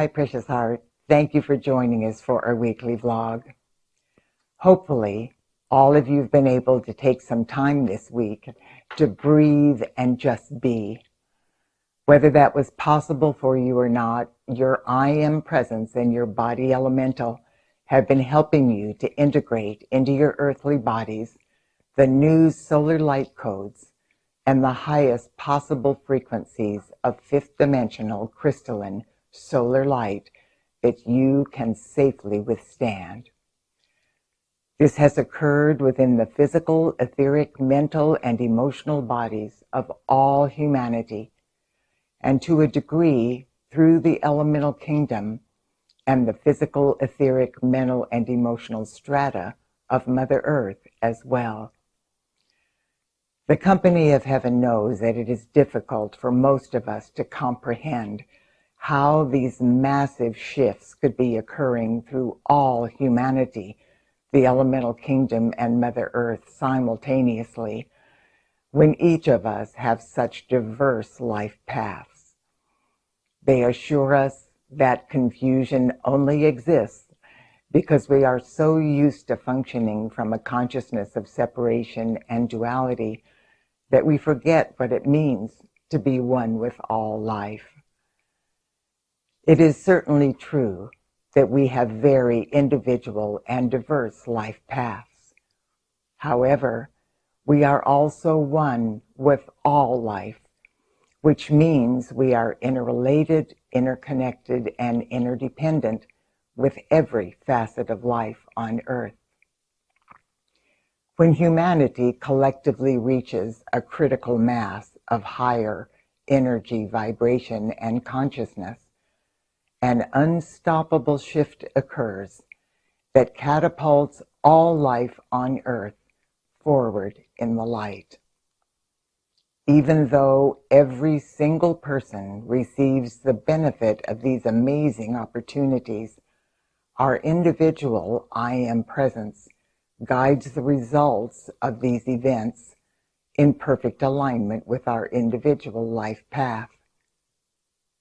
Hi, precious heart. Thank you for joining us for our weekly vlog. Hopefully, all of you have been able to take some time this week to breathe and just be. Whether that was possible for you or not, your I Am presence and your body elemental have been helping you to integrate into your earthly bodies the new solar light codes and the highest possible frequencies of fifth dimensional crystalline solar light that you can safely withstand. This has occurred within the physical, etheric, mental, and emotional bodies of all humanity, and to a degree through the elemental kingdom and the physical, etheric, mental, and emotional strata of Mother Earth as well. The company of heaven knows that it is difficult for most of us to comprehend how these massive shifts could be occurring through all humanity, the elemental kingdom and Mother Earth simultaneously, when each of us have such diverse life paths. They assure us that confusion only exists because we are so used to functioning from a consciousness of separation and duality that we forget what it means to be one with all life. It is certainly true that we have very individual and diverse life paths. However, we are also one with all life, which means we are interrelated, interconnected, and interdependent with every facet of life on Earth. When humanity collectively reaches a critical mass of higher energy, vibration, and consciousness, an unstoppable shift occurs that catapults all life on Earth forward in the light. Even though every single person receives the benefit of these amazing opportunities, our individual I Am presence guides the results of these events in perfect alignment with our individual life path.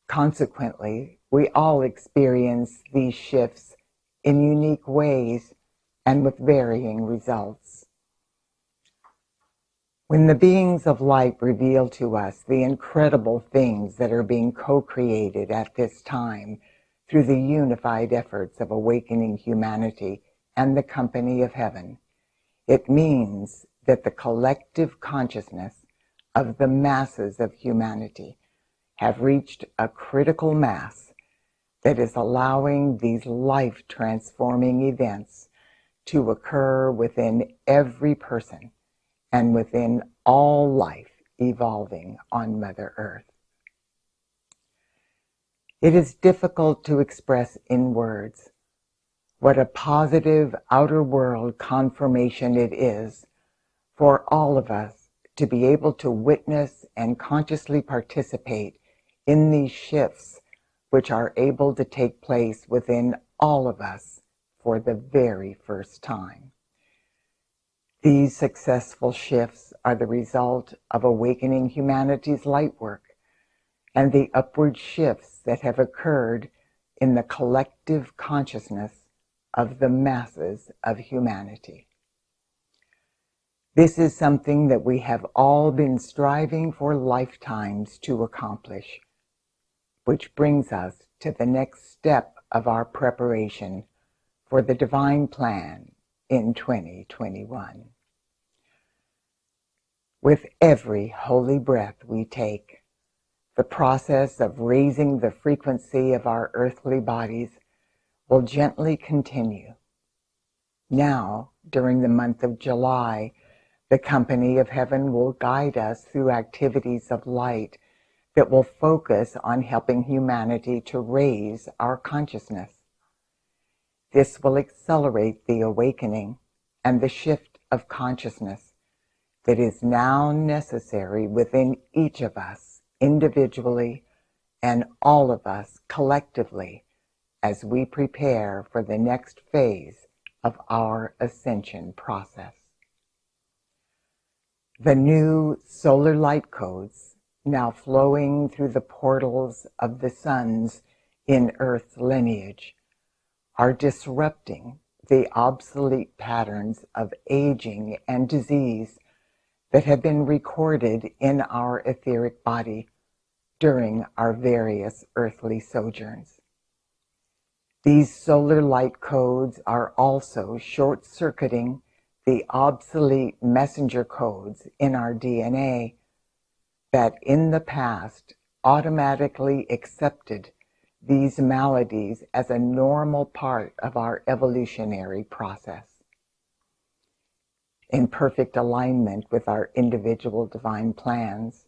Consequently, we all experience these shifts in unique ways and with varying results. When the beings of light reveal to us the incredible things that are being co-created at this time through the unified efforts of awakening humanity and the company of heaven, it means that the collective consciousness of the masses of humanity have reached a critical mass that is allowing these life-transforming events to occur within every person and within all life evolving on Mother Earth. It is difficult to express in words what a positive outer world confirmation it is for all of us to be able to witness and consciously participate in these shifts which are able to take place within all of us for the very first time. These successful shifts are the result of awakening humanity's light work and the upward shifts that have occurred in the collective consciousness of the masses of humanity. This is something that we have all been striving for lifetimes to accomplish, which brings us to the next step of our preparation for the divine plan in 2021. With every holy breath we take, the process of raising the frequency of our earthly bodies will gently continue. Now, during the month of July, the company of heaven will guide us through activities of light that will focus on helping humanity to raise our consciousness. This will accelerate the awakening and the shift of consciousness that is now necessary within each of us individually and all of us collectively as we prepare for the next phase of our ascension process. The new solar light codes now flowing through the portals of the suns in Earth's lineage are disrupting the obsolete patterns of aging and disease that have been recorded in our etheric body during our various earthly sojourns. These solar light codes are also short-circuiting the obsolete messenger codes in our DNA that in the past automatically accepted these maladies as a normal part of our evolutionary process. In perfect alignment with our individual divine plans,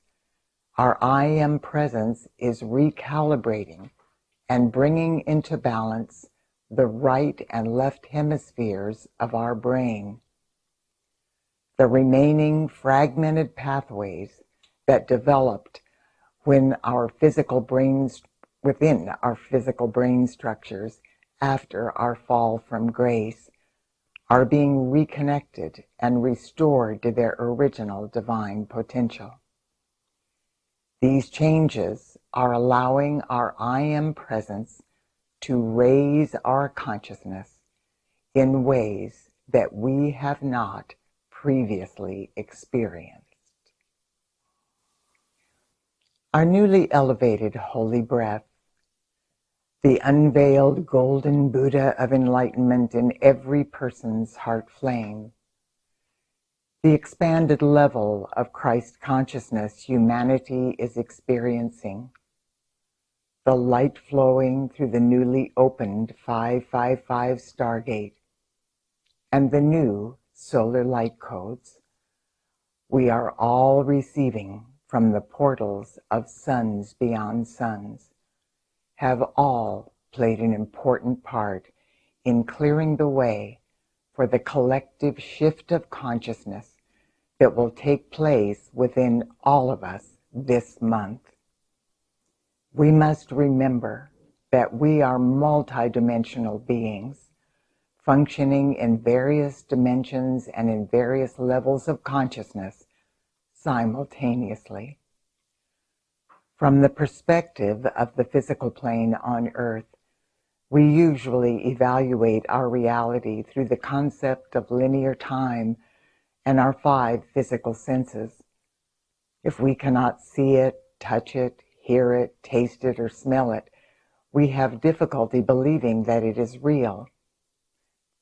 our I Am presence is recalibrating and bringing into balance the right and left hemispheres of our brain. The remaining fragmented pathways that developed within our physical brain structures after our fall from grace are being reconnected and restored to their original divine potential. These changes are allowing our I Am presence to raise our consciousness in ways that we have not previously experienced. Our newly elevated holy breath, the unveiled golden Buddha of enlightenment in every person's heart flame, the expanded level of Christ consciousness humanity is experiencing, the light flowing through the newly opened 555 Stargate, and the new solar light codes, we are all receiving from the portals of suns beyond suns, have all played an important part in clearing the way for the collective shift of consciousness that will take place within all of us this month. We must remember that we are multidimensional beings, functioning in various dimensions and in various levels of consciousness simultaneously. From the perspective of the physical plane on Earth, we usually evaluate our reality through the concept of linear time and our 5 physical senses. If we cannot see it, touch it, hear it, taste it, or smell it, we have difficulty believing that it is real.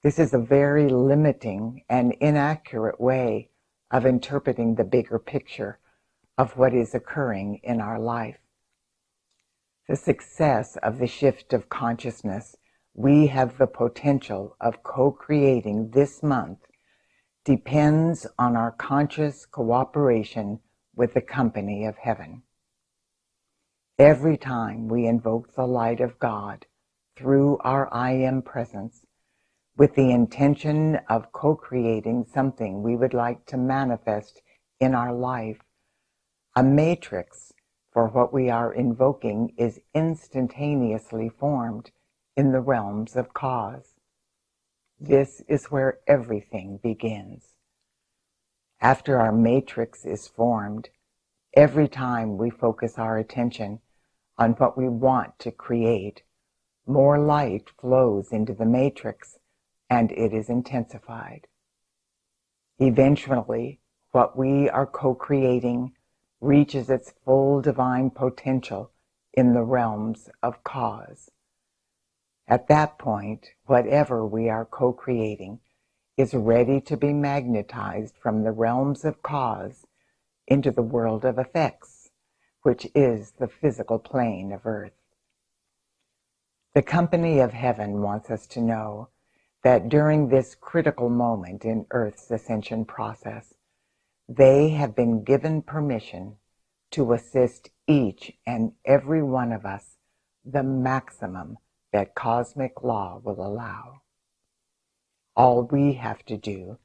This is a very limiting and inaccurate way of interpreting the bigger picture of what is occurring in our life. The success of the shift of consciousness we have the potential of co-creating this month depends on our conscious cooperation with the company of heaven. Every time we invoke the light of God through our I Am presence with the intention of co-creating something we would like to manifest in our life, a matrix for what we are invoking is instantaneously formed in the realms of cause. This is where everything begins. After our matrix is formed, every time we focus our attention on what we want to create, more light flows into the matrix and it is intensified. Eventually, what we are co-creating reaches its full divine potential in the realms of cause. At that point, whatever we are co-creating is ready to be magnetized from the realms of cause into the world of effects, which is the physical plane of Earth. The company of heaven wants us to know that during this critical moment in Earth's ascension process, they have been given permission to assist each and every one of us the maximum that cosmic law will allow. All we have to do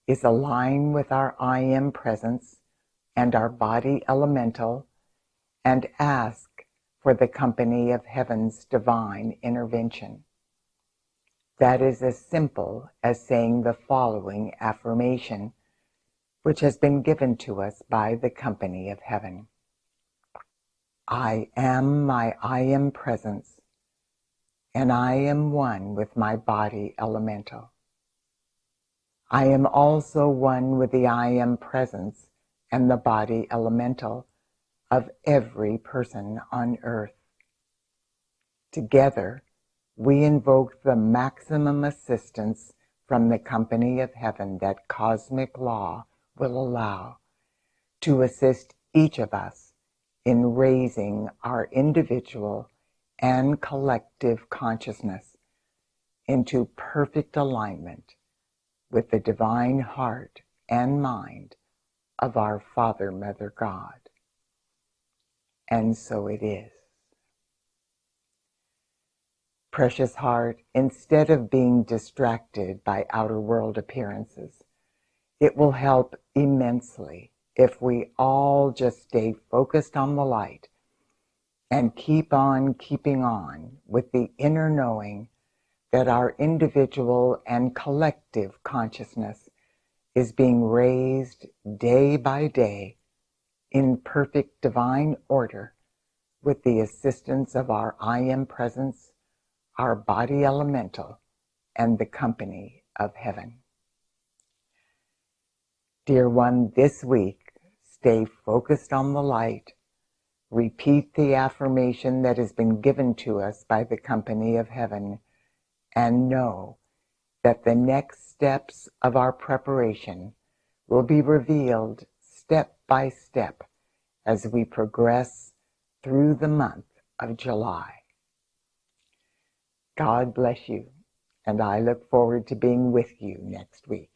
is align with our I Am presence and our body elemental and ask for the company of heaven's divine intervention. That is as simple as saying the following affirmation, which has been given to us by the company of heaven. I am my I Am presence, and I am one with my body elemental. I am also one with the I am presence and the body elemental of every person on earth. Together, we invoke the maximum assistance from the company of heaven that cosmic law will allow to assist each of us in raising our individual and collective consciousness into perfect alignment with the divine heart and mind of our Father, Mother God. And so it is. Precious heart, instead of being distracted by outer world appearances, it will help immensely if we all just stay focused on the light and keep on keeping on with the inner knowing that our individual and collective consciousness is being raised day by day in perfect divine order with the assistance of our I Am presence, our body elemental, and the company of heaven. Dear one, this week, stay focused on the light. Repeat the affirmation that has been given to us by the company of heaven, and know that the next steps of our preparation will be revealed step by step as we progress through the month of July. God bless you, and I look forward to being with you next week.